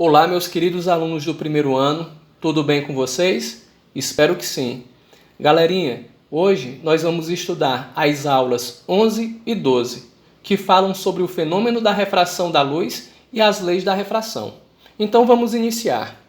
Olá, meus queridos alunos do primeiro ano, tudo bem com vocês? Espero que sim. Galerinha, hoje nós vamos estudar as aulas 11 e 12, que falam sobre o fenômeno da refração da luz e as leis da refração. Então vamos iniciar.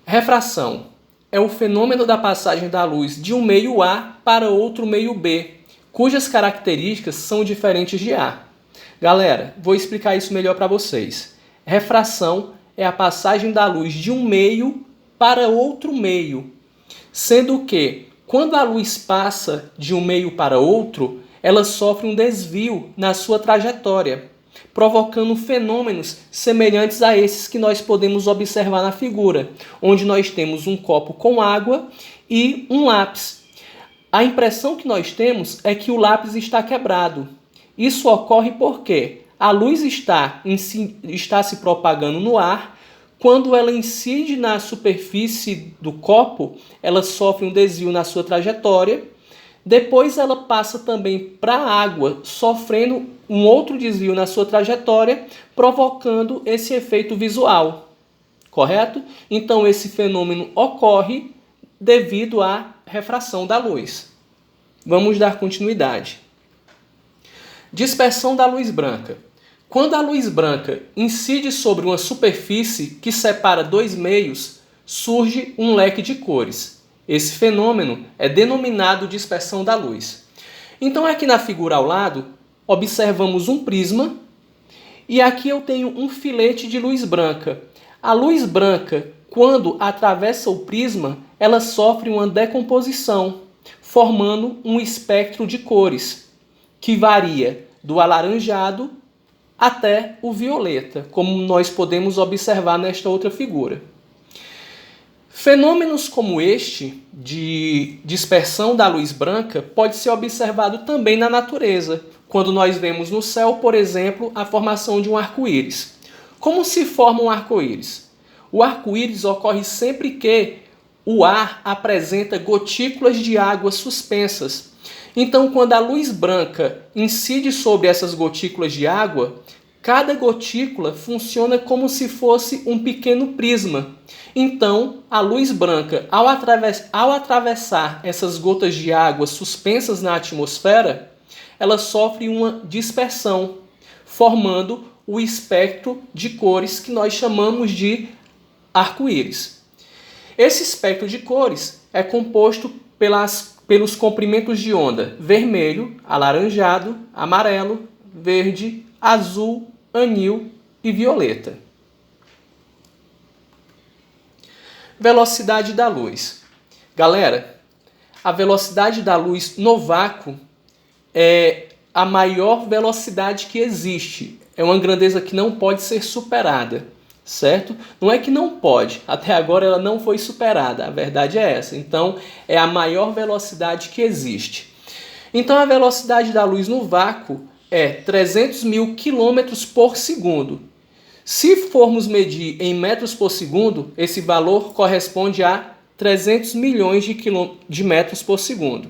Refração é o fenômeno da passagem da luz de um meio A para outro meio B, cujas características são diferentes de A. Galera, vou explicar isso melhor para vocês. Refração é a passagem da luz de um meio para outro meio, sendo que, quando a luz passa de um meio para outro, ela sofre um desvio na sua trajetória, provocando fenômenos semelhantes a esses que nós podemos observar na figura, onde nós temos um copo com água e um lápis. A impressão que nós temos é que o lápis está quebrado. Isso ocorre porque a luz está se propagando no ar. Quando ela incide na superfície do copo, ela sofre um desvio na sua trajetória. Depois ela passa também para a água, sofrendo um outro desvio na sua trajetória, provocando esse efeito visual. Correto? Então esse fenômeno ocorre devido à refração da luz. Vamos dar continuidade. Dispersão da luz branca. Quando a luz branca incide sobre uma superfície que separa dois meios, surge um leque de cores. Esse fenômeno é denominado dispersão da luz. Então aqui na figura ao lado, observamos um prisma e aqui eu tenho um filete de luz branca. A luz branca, quando atravessa o prisma, ela sofre uma decomposição, formando um espectro de cores, que varia do alaranjado até o violeta, como nós podemos observar nesta outra figura. Fenômenos como este, de dispersão da luz branca, pode ser observado também na natureza, quando nós vemos no céu, por exemplo, a formação de um arco-íris. Como se forma um arco-íris? O arco-íris ocorre sempre que o ar apresenta gotículas de água suspensas. Então, quando a luz branca incide sobre essas gotículas de água, cada gotícula funciona como se fosse um pequeno prisma. Então, a luz branca, ao atravessar essas gotas de água suspensas na atmosfera, ela sofre uma dispersão, formando o espectro de cores que nós chamamos de arco-íris. Esse espectro de cores é composto pelos comprimentos de onda vermelho, alaranjado, amarelo, verde, azul, anil e violeta. Velocidade da luz. Galera, a velocidade da luz no vácuo é a maior velocidade que existe. É uma grandeza que não pode ser superada. Certo? Não é que não pode, até agora ela não foi superada, a verdade é essa. Então, é a maior velocidade que existe. Então, a velocidade da luz no vácuo é 300 mil quilômetros por segundo. Se formos medir em metros por segundo, esse valor corresponde a 300 milhões de metros por segundo.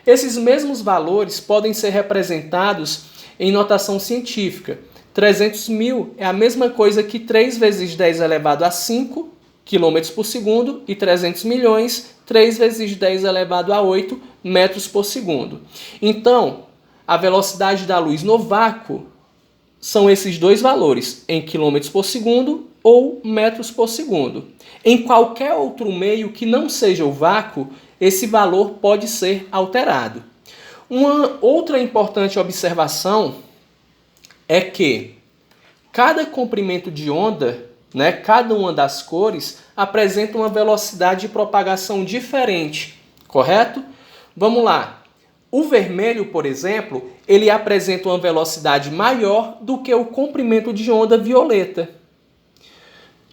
Esses mesmos valores podem ser representados em notação científica. 300 mil é a mesma coisa que 3 vezes 10 elevado a 5 km por segundo e 300 milhões, 3 vezes 10 elevado a 8 metros por segundo. Então, a velocidade da luz no vácuo são esses dois valores, em quilômetros por segundo ou metros por segundo. Em qualquer outro meio que não seja o vácuo, esse valor pode ser alterado. Uma outra importante observação é que cada comprimento de onda, cada uma das cores, apresenta uma velocidade de propagação diferente, correto? Vamos lá. O vermelho, por exemplo, ele apresenta uma velocidade maior do que o comprimento de onda violeta.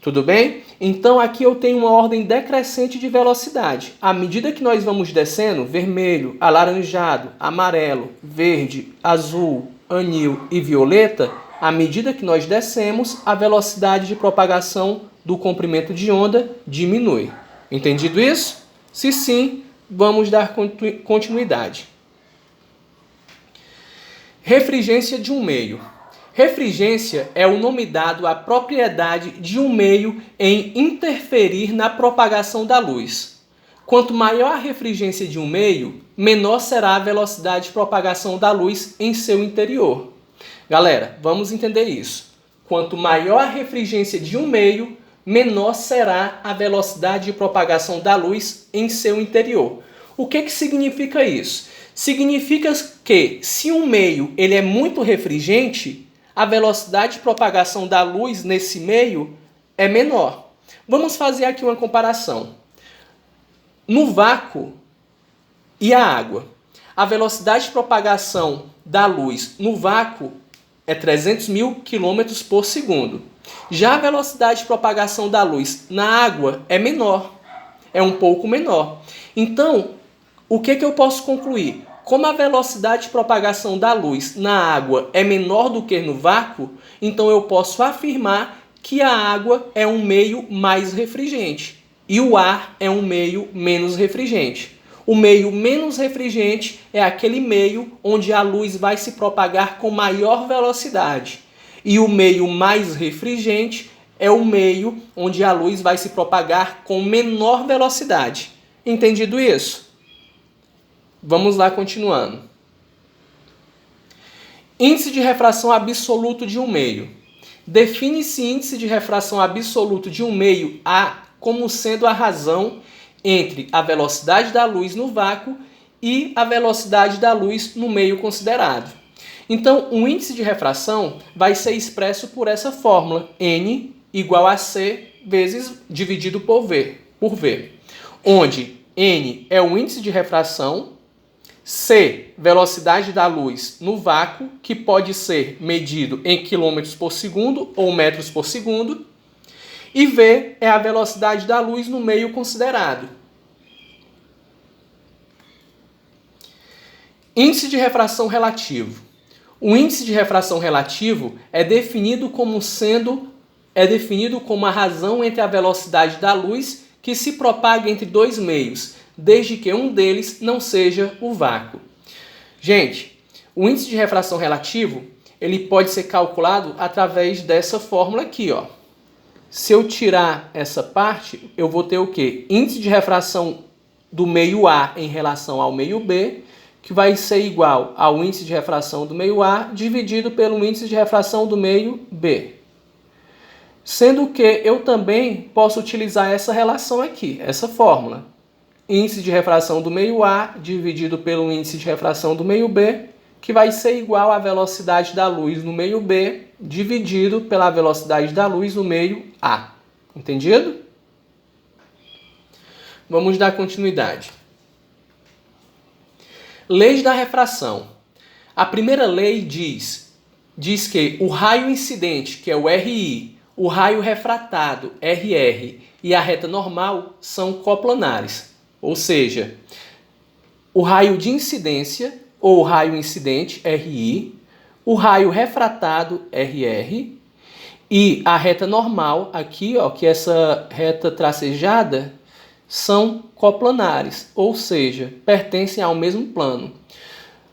Tudo bem? Então aqui eu tenho uma ordem decrescente de velocidade. À medida que nós vamos descendo, vermelho, alaranjado, amarelo, verde, azul, anil e violeta, à medida que nós descemos, a velocidade de propagação do comprimento de onda diminui. Entendido isso? Se sim, vamos dar continuidade. Refringência de um meio. Refringência é o nome dado à propriedade de um meio em interferir na propagação da luz. Quanto maior a refringência de um meio, menor será a velocidade de propagação da luz em seu interior. Galera, vamos entender isso. Quanto maior a refringência de um meio, menor será a velocidade de propagação da luz em seu interior. O que significa isso? Significa que se um meio ele é muito refringente, a velocidade de propagação da luz nesse meio é menor. Vamos fazer aqui uma comparação. No vácuo e a água, a velocidade de propagação da luz no vácuo é 300 mil quilômetros por segundo. Já a velocidade de propagação da luz na água é menor, é um pouco menor. Então, o que eu posso concluir? Como a velocidade de propagação da luz na água é menor do que no vácuo, então eu posso afirmar que a água é um meio mais refringente e o ar é um meio menos refringente. O meio menos refringente é aquele meio onde a luz vai se propagar com maior velocidade. E o meio mais refringente é o meio onde a luz vai se propagar com menor velocidade. Entendido isso? Vamos lá continuando. Índice de refração absoluto de um meio. Define-se índice de refração absoluto de um meio A como sendo a razão entre a velocidade da luz no vácuo e a velocidade da luz no meio considerado. Então, o índice de refração vai ser expresso por essa fórmula, N igual a C vezes dividido por V, onde N é o índice de refração, C, velocidade da luz no vácuo, que pode ser medido em quilômetros por segundo ou metros por segundo, e V é a velocidade da luz no meio considerado. Índice de refração relativo. O índice de refração relativo é definido como a razão entre a velocidade da luz que se propaga entre dois meios, desde que um deles não seja o vácuo. Gente, o índice de refração relativo, ele pode ser calculado através dessa fórmula aqui, ó. Se eu tirar essa parte, eu vou ter o quê? Índice de refração do meio A em relação ao meio B, que vai ser igual ao índice de refração do meio A dividido pelo índice de refração do meio B. Sendo que eu também posso utilizar essa relação aqui, essa fórmula. Índice de refração do meio A dividido pelo índice de refração do meio B, que vai ser igual à velocidade da luz no meio B dividido pela velocidade da luz no meio A. Entendido? Vamos dar continuidade. Leis da refração. A primeira lei diz que o raio incidente, que é o RI, o raio refratado, RR, e a reta normal são coplanares. Ou seja, o raio de incidência, ou raio incidente, RI, o raio refratado, RR, e a reta normal, aqui, ó, que é essa reta tracejada, são coplanares, ou seja, pertencem ao mesmo plano.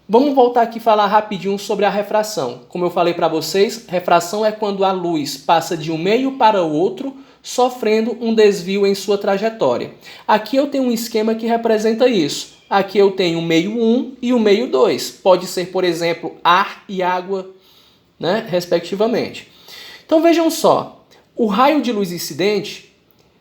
Vamos voltar aqui e falar rapidinho sobre a refração. Como eu falei para vocês, refração é quando a luz passa de um meio para o outro, sofrendo um desvio em sua trajetória. Aqui eu tenho um esquema que representa isso. Aqui eu tenho o meio 1 e o meio 2. Pode ser, por exemplo, ar e água, né, respectivamente. Então vejam só, o raio de luz incidente,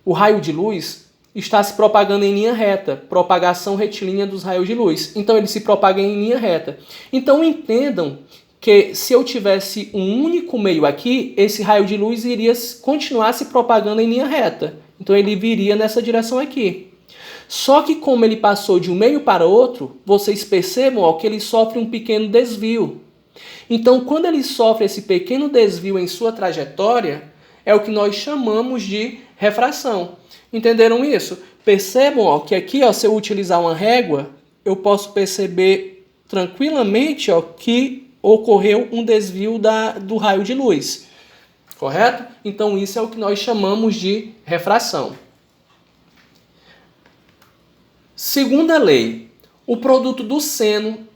o raio de luz, está se propagando em linha reta, propagação retilínea dos raios de luz. Então ele se propaga em linha reta. Então entendam que se eu tivesse um único meio aqui, esse raio de luz iria continuar se propagando em linha reta. Então ele viria nessa direção aqui. Só que como ele passou de um meio para outro, vocês percebam, ó, que ele sofre um pequeno desvio. Então quando ele sofre esse pequeno desvio em sua trajetória, é o que nós chamamos de refração. Entenderam isso? Percebam, ó, que aqui, ó, se eu utilizar uma régua, eu posso perceber tranquilamente, ó, que ocorreu um desvio do raio de luz. Correto? Então isso é o que nós chamamos de refração. Segunda lei. O produto do seno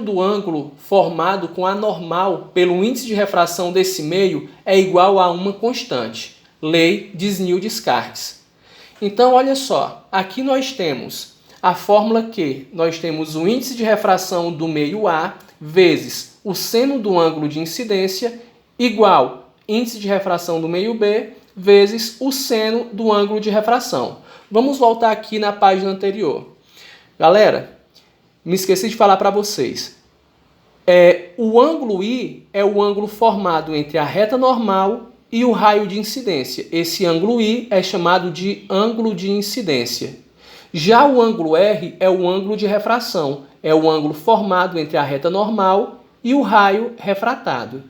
do ângulo formado com a normal pelo índice de refração desse meio é igual a uma constante. Lei de Snell-Descartes. Então, olha só, aqui nós temos a fórmula que nós temos o índice de refração do meio A vezes o seno do ângulo de incidência igual índice de refração do meio B vezes o seno do ângulo de refração. Vamos voltar aqui na página anterior. Galera, me esqueci de falar para vocês. O ângulo I é o ângulo formado entre a reta normal e o raio de incidência. Esse ângulo I é chamado de ângulo de incidência. Já o ângulo R é o ângulo de refração. É o ângulo formado entre a reta normal e o raio refratado.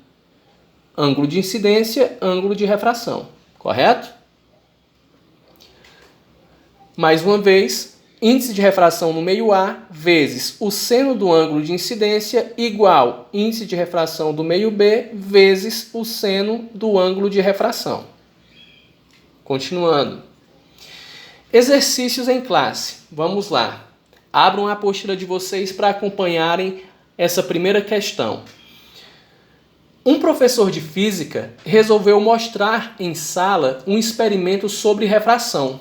Ângulo de incidência, ângulo de refração. Correto? Mais uma vez, índice de refração no meio A vezes o seno do ângulo de incidência igual índice de refração do meio B vezes o seno do ângulo de refração. Continuando. Exercícios em classe. Vamos lá. Abram a apostila de vocês para acompanharem essa primeira questão. Um professor de física resolveu mostrar em sala um experimento sobre refração.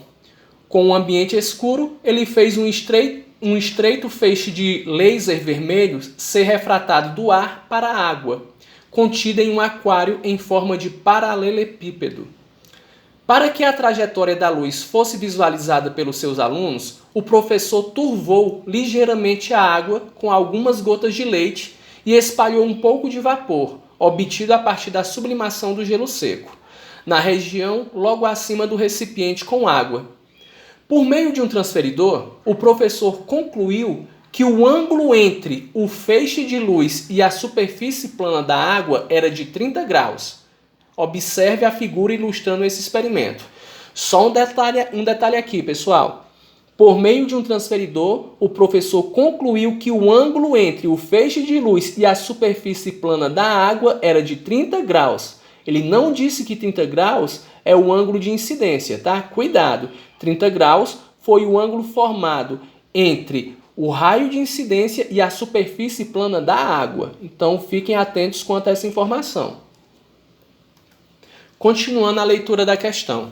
Com um ambiente escuro, ele fez um estreito feixe de laser vermelho ser refratado do ar para a água, contida em um aquário em forma de paralelepípedo. Para que a trajetória da luz fosse visualizada pelos seus alunos, o professor turvou ligeiramente a água com algumas gotas de leite e espalhou um pouco de vapor, obtido a partir da sublimação do gelo seco, na região logo acima do recipiente com água. Por meio de um transferidor, o professor concluiu que o ângulo entre o feixe de luz e a superfície plana da água era de 30 graus. Observe a figura ilustrando esse experimento. Só um detalhe aqui, pessoal. Por meio de um transferidor, o professor concluiu que o ângulo entre o feixe de luz e a superfície plana da água era de 30 graus. Ele não disse que 30 graus é o ângulo de incidência, tá? Cuidado! 30 graus foi o ângulo formado entre o raio de incidência e a superfície plana da água. Então, fiquem atentos quanto a essa informação. Continuando a leitura da questão.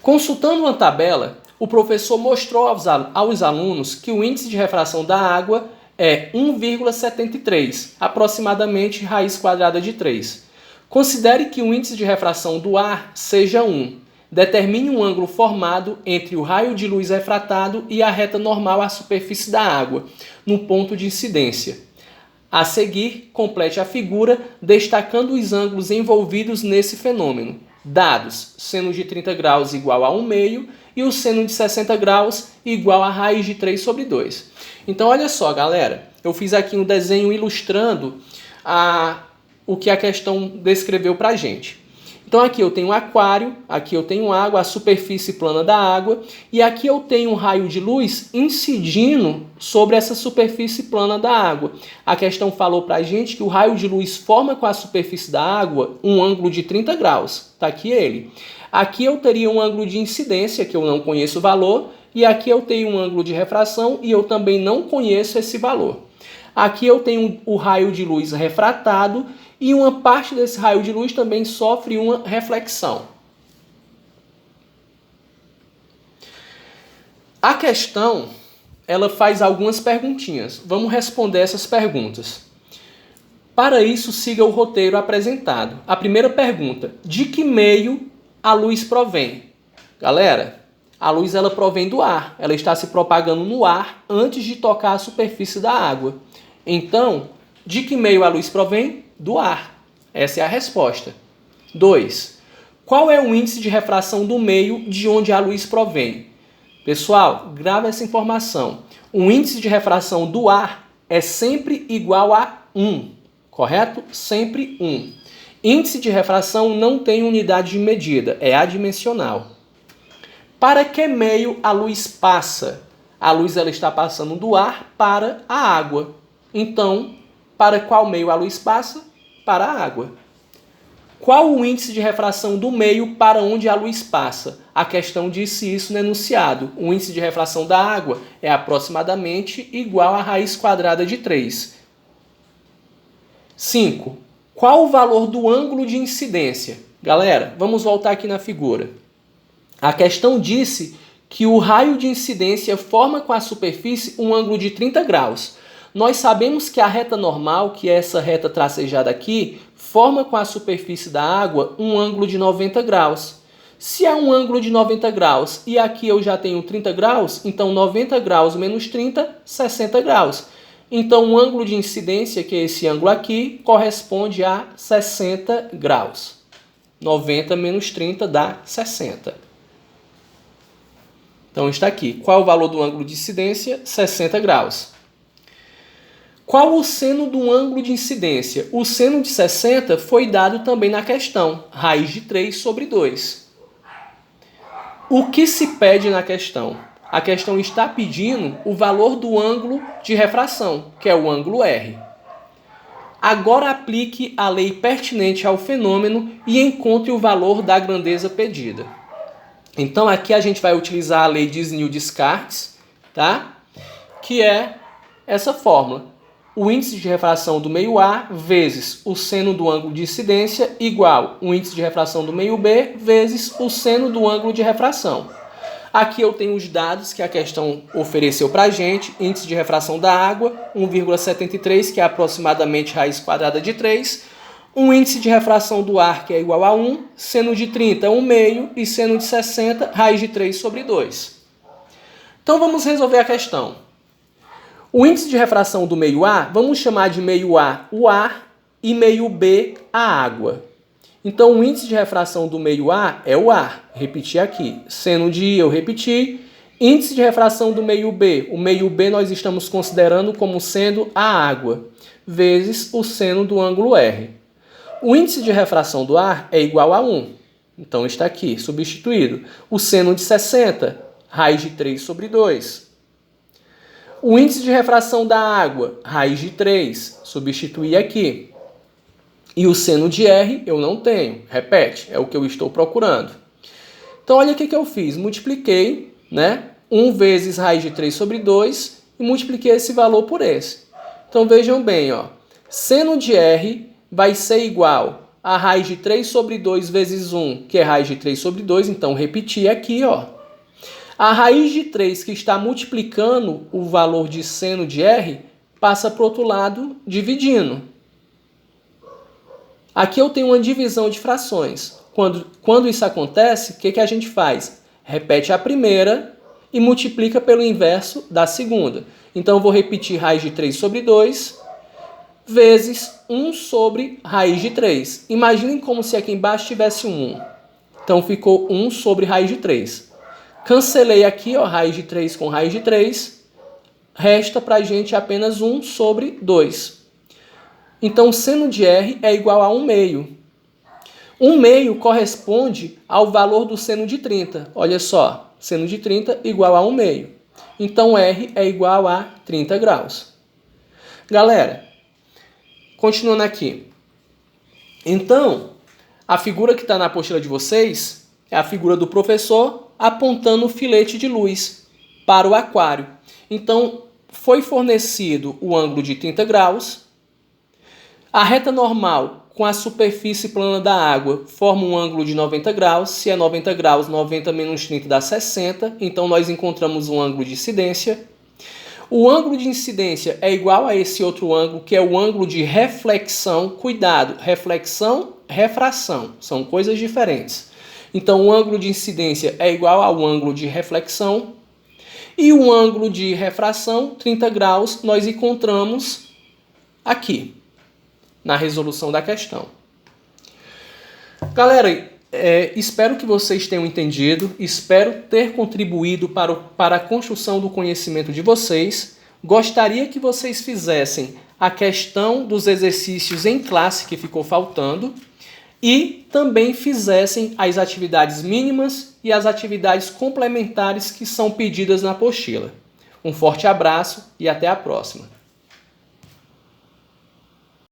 Consultando uma tabela, o professor mostrou aos alunos que o índice de refração da água é 1,73, aproximadamente raiz quadrada de 3. Considere que o índice de refração do ar seja 1. Determine um ângulo formado entre o raio de luz refratado e a reta normal à superfície da água, no ponto de incidência. A seguir, complete a figura, destacando os ângulos envolvidos nesse fenômeno. Dados: seno de 30 graus igual a 1/2 e o seno de 60 graus igual a raiz de 3 sobre 2. Então, olha só, galera. Eu fiz aqui um desenho ilustrando o que a questão descreveu para a gente. Então, aqui eu tenho um aquário, aqui eu tenho água, a superfície plana da água, e aqui eu tenho um raio de luz incidindo sobre essa superfície plana da água. A questão falou para a gente que o raio de luz forma com a superfície da água um ângulo de 30 graus. Está aqui ele. Aqui eu teria um ângulo de incidência, que eu não conheço o valor, e aqui eu tenho um ângulo de refração, e eu também não conheço esse valor. Aqui eu tenho o raio de luz refratado, e uma parte desse raio de luz também sofre uma reflexão. A questão, ela faz algumas perguntinhas. Vamos responder essas perguntas. Para isso, siga o roteiro apresentado. A primeira pergunta: de que meio a luz provém? Galera, a luz ela provém do ar. Ela está se propagando no ar antes de tocar a superfície da água. Então, de que meio a luz provém? Do ar. Essa é a resposta. 2. Qual é o índice de refração do meio de onde a luz provém? Pessoal, grava essa informação. O índice de refração do ar é sempre igual a 1. Correto? Sempre 1. Índice de refração não tem unidade de medida, é adimensional. Para que meio a luz passa? A luz ela está passando do ar para a água. Então, para qual meio a luz passa? Para a água. Qual o índice de refração do meio para onde a luz passa? A questão disse isso no enunciado. O índice de refração da água é aproximadamente igual à raiz quadrada de 3. 5. Qual o valor do ângulo de incidência? Galera, vamos voltar aqui na figura. A questão disse que o raio de incidência forma com a superfície um ângulo de 30 graus. Nós sabemos que a reta normal, que é essa reta tracejada aqui, forma com a superfície da água um ângulo de 90 graus. Se há um ângulo de 90 graus e aqui eu já tenho 30 graus, então 90 graus menos 30, 60 graus. Então o ângulo de incidência, que é esse ângulo aqui, corresponde a 60 graus. 90 menos 30 dá 60. Então está aqui. Qual é o valor do ângulo de incidência? 60 graus. Qual o seno do ângulo de incidência? O seno de 60 foi dado também na questão, raiz de 3 sobre 2. O que se pede na questão? A questão está pedindo o valor do ângulo de refração, que é o ângulo R. Agora aplique a lei pertinente ao fenômeno e encontre o valor da grandeza pedida. Então aqui a gente vai utilizar a lei de Snell-Descartes, tá? Que é essa fórmula. O índice de refração do meio A vezes o seno do ângulo de incidência igual o índice de refração do meio B vezes o seno do ângulo de refração. Aqui eu tenho os dados que a questão ofereceu para a gente. Índice de refração da água, 1,73, que é aproximadamente raiz quadrada de 3. Um índice de refração do ar, que é igual a 1. Seno de 30, 1,5. E seno de 60, raiz de 3 sobre 2. Então vamos resolver a questão. O índice de refração do meio A, vamos chamar de meio A o ar e meio B a água. Então o índice de refração do meio A é o ar. Repetir aqui. Seno de I eu repeti. Índice de refração do meio B. O meio B nós estamos considerando como sendo a água, vezes o seno do ângulo R. O índice de refração do ar é igual a 1. Então está aqui, substituído. O seno de 60, raiz de 3 sobre 2. O índice de refração da água, raiz de 3, substituir aqui. E o seno de R eu não tenho. Repete, é o que eu estou procurando. Então olha o que eu fiz. Multipliquei, né? 1 vezes raiz de 3 sobre 2 e multipliquei esse valor por esse. Então vejam bem, ó. Seno de R vai ser igual a raiz de 3 sobre 2 vezes 1, que é raiz de 3 sobre 2. Então repetir aqui, ó. A raiz de 3 que está multiplicando o valor de seno de R passa para o outro lado dividindo. Aqui eu tenho uma divisão de frações. Quando isso acontece, o que a gente faz? Repete a primeira e multiplica pelo inverso da segunda. Então eu vou repetir raiz de 3 sobre 2 vezes 1 sobre raiz de 3. Imaginem como se aqui embaixo tivesse um 1. Então ficou 1 sobre raiz de 3. Cancelei aqui, ó, raiz de 3 com raiz de 3. Resta para a gente apenas 1 sobre 2. Então, seno de R é igual a 1 meio. 1 meio corresponde ao valor do seno de 30. Olha só, seno de 30 igual a 1 meio. Então, R é igual a 30 graus. Galera, continuando aqui. Então, a figura que está na apostila de vocês é a figura do professor apontando o filete de luz para o aquário. Então, foi fornecido o ângulo de 30 graus. A reta normal com a superfície plana da água forma um ângulo de 90 graus. Se é 90 graus, 90 menos 30 dá 60. Então, nós encontramos um ângulo de incidência. O ângulo de incidência é igual a esse outro ângulo, que é o ângulo de reflexão. Cuidado, reflexão, refração. São coisas diferentes. Então, o ângulo de incidência é igual ao ângulo de reflexão. E o ângulo de refração, 30 graus, nós encontramos aqui, na resolução da questão. Galera, espero que vocês tenham entendido, espero ter contribuído para a construção do conhecimento de vocês. Gostaria que vocês fizessem a questão dos exercícios em classe que ficou faltando e também fizessem as atividades mínimas e as atividades complementares que são pedidas na apostila. Um forte abraço e até a próxima.